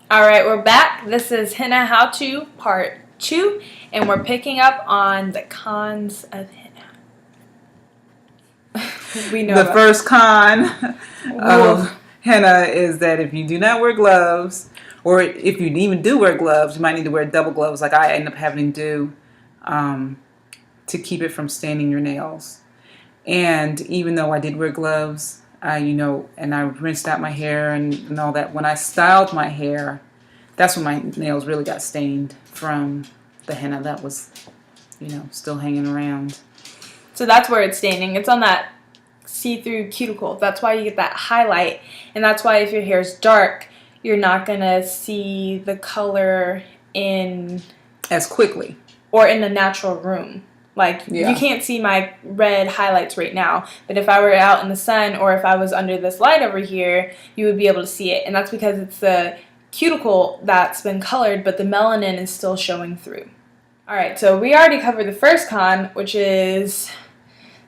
Alright, we're back. This is Henna How To Part 2, and we're picking up on the cons of henna. We know the first con of henna is that if you do not wear gloves, or if you even do wear gloves, you might need to wear double gloves like I end up having to do to keep it from staining your nails. And even though I did wear gloves, and I rinsed out my hair and all that, when I styled my hair, that's when my nails really got stained from the henna that was, still hanging around. So that's where it's staining. It's on that see-through cuticle. That's why you get that highlight. And that's why if your hair is dark, you're not going to see the color in... as quickly. Or in a natural room. You can't see my red highlights right now, but if I were out in the sun or if I was under this light over here, you would be able to see it. And that's because it's the cuticle that's been colored, but the melanin is still showing through. Alright, so we already covered the first con, which is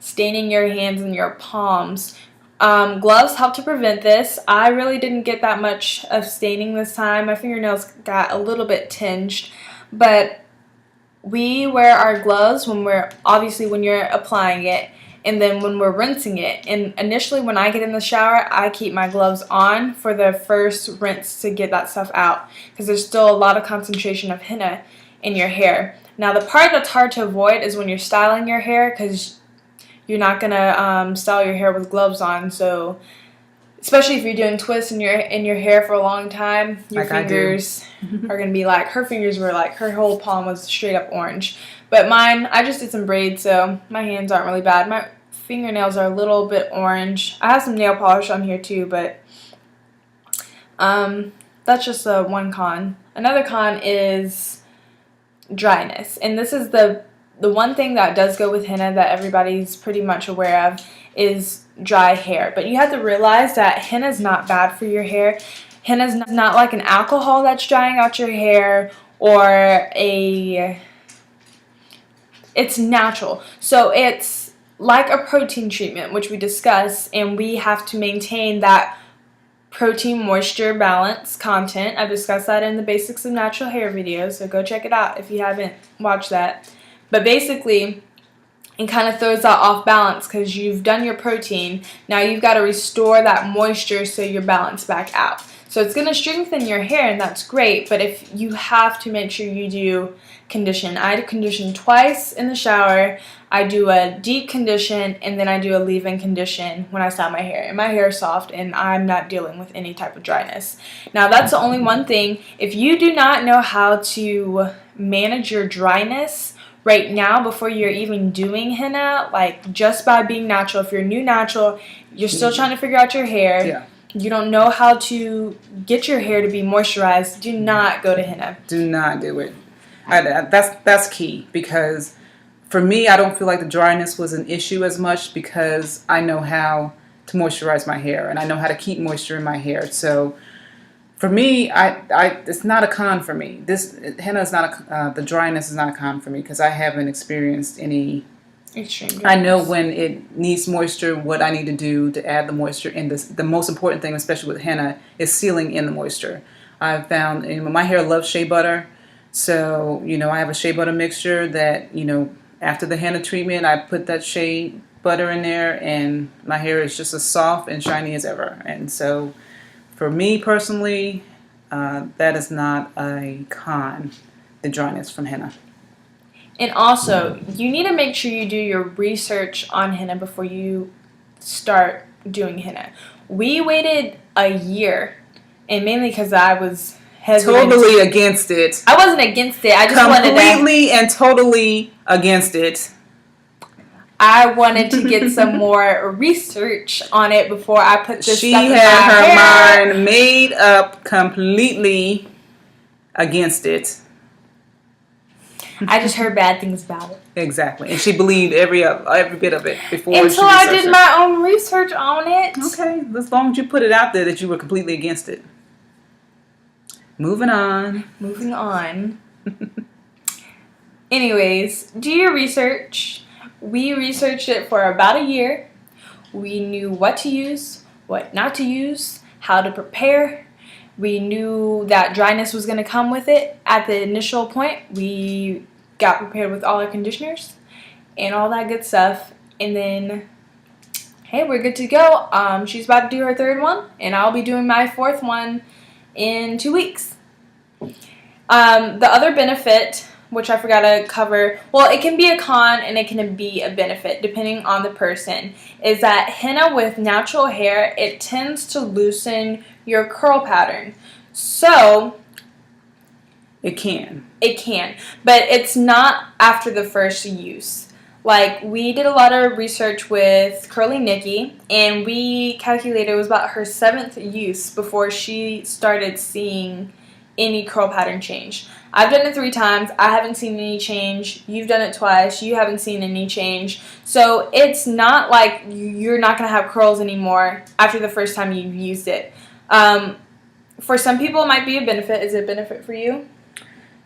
staining your hands and your palms. Gloves help to prevent this. I really didn't get that much of staining this time. My fingernails got a little bit tinged, but we wear our gloves when you're applying it, and then when we're rinsing it. And initially when I get in the shower, I keep my gloves on for the first rinse to get that stuff out, because there's still a lot of concentration of henna in your hair. Now the part that's hard to avoid is when you're styling your hair, because you're not going to style your hair with gloves on. So especially if you're doing twists in your hair for a long time, your fingers are going to be like, her fingers were like, her whole palm was straight up orange. But mine, I just did some braids, so my hands aren't really bad. My fingernails are a little bit orange. I have some nail polish on here too, but that's just one con. Another con is dryness. And this is the one thing that does go with henna that everybody's pretty much aware of is dry hair. But you have to realize that henna is not bad for your hair. Henna is not like an alcohol that's drying out your hair, or it's natural. So it's like a protein treatment, which we discuss, and we have to maintain that protein moisture balance content. I've discussed that in the Basics of Natural Hair video, so go check it out if you haven't watched that. But basically, it kind of throws that off balance because you've done your protein. Now you've got to restore that moisture so you're balanced back out. So it's going to strengthen your hair, and that's great, but if you have to make sure you do condition. I condition twice in the shower. I do a deep condition, and then I do a leave-in condition when I style my hair. And my hair is soft, and I'm not dealing with any type of dryness. Now that's the only one thing. If you do not know how to manage your dryness right now before you're even doing henna, like just by being natural, if you're new natural, you're still trying to figure out your hair, you don't know how to get your hair to be moisturized, do not go to henna. Do not do it. That's key, because for me, I don't feel like the dryness was an issue as much because I know how to moisturize my hair and I know how to keep moisture in my hair. So for me, it's not a con for me. This henna is not the dryness is not a con for me because I haven't experienced any extreme. I know when it needs moisture, what I need to do to add the moisture. And the most important thing, especially with henna, is sealing in the moisture. I've found my hair loves shea butter, so I have a shea butter mixture that after the henna treatment, I put that shea butter in there, and my hair is just as soft and shiny as ever. And so, for me personally, that is not a con, the dryness from henna. And also, you need to make sure you do your research on henna before you start doing henna. We waited a year, and mainly because I was hesitant. Totally against it. I wasn't against it. I just wanted to... Completely and totally against it. I wanted to get some more research on it before I put this stuff in my hair. She had her mind made up completely against it. I just heard bad things about it. Exactly. And she believed every bit of it before she until I did my own research on it. Okay. As long as you put it out there that you were completely against it. Moving on. Moving on. Anyways, do your research. We researched it for about a year. We knew what to use, what not to use, how to prepare. We knew that dryness was going to come with it at the initial point. We got prepared with all our conditioners and all that good stuff. And then, hey, we're good to go. She's about to do her 3rd one, and I'll be doing my 4th one in 2 weeks. The other benefit, which I forgot to cover, well, it can be a con and it can be a benefit depending on the person, is that henna with natural hair, it tends to loosen your curl pattern. So it can, but it's not after the first use. Like, we did a lot of research with Curly Nikki, and we calculated it was about her 7th use before she started seeing any curl pattern change. I've done it 3 times. I haven't seen any change. You've done it twice. You haven't seen any change. So it's not like you're not going to have curls anymore after the first time you've used it. For some people, it might be a benefit. Is it a benefit for you?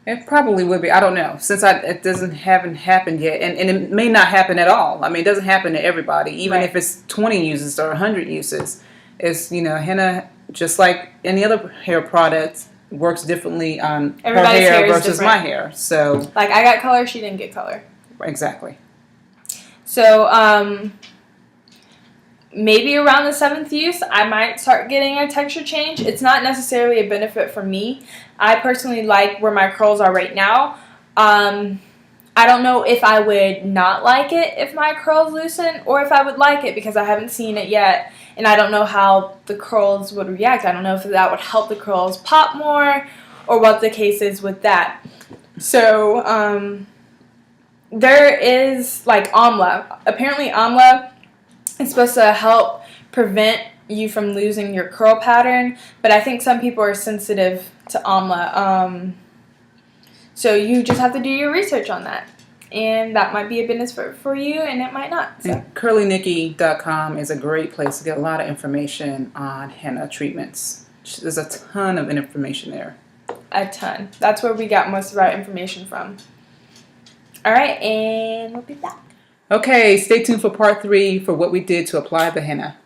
It probably would be. I don't know. Since it haven't happened yet. And it may not happen at all. I mean, it doesn't happen to everybody. Even if it's 20 uses or 100 uses. It's, henna, just like any other hair product, works differently on everybody's her hair versus my hair. So, like, I got color, she didn't get color. Exactly. So, maybe around the 7th use, I might start getting a texture change. It's not necessarily a benefit for me. I personally like where my curls are right now. I don't know if I would not like it if my curls loosen, or if I would like it because I haven't seen it yet. And I don't know how the curls would react. I don't know if that would help the curls pop more or what the case is with that. So, there is, like, amla. Apparently, amla is supposed to help prevent you from losing your curl pattern. But I think some people are sensitive to amla. So, you just have to do your research on that. And that might be a benefit for you, and it might not. So. CurlyNikki.com is a great place to get a lot of information on henna treatments. There's a ton of information there. A ton. That's where we got most of our information from. All right, and we'll be back. Okay, stay tuned for part 3 for what we did to apply the henna.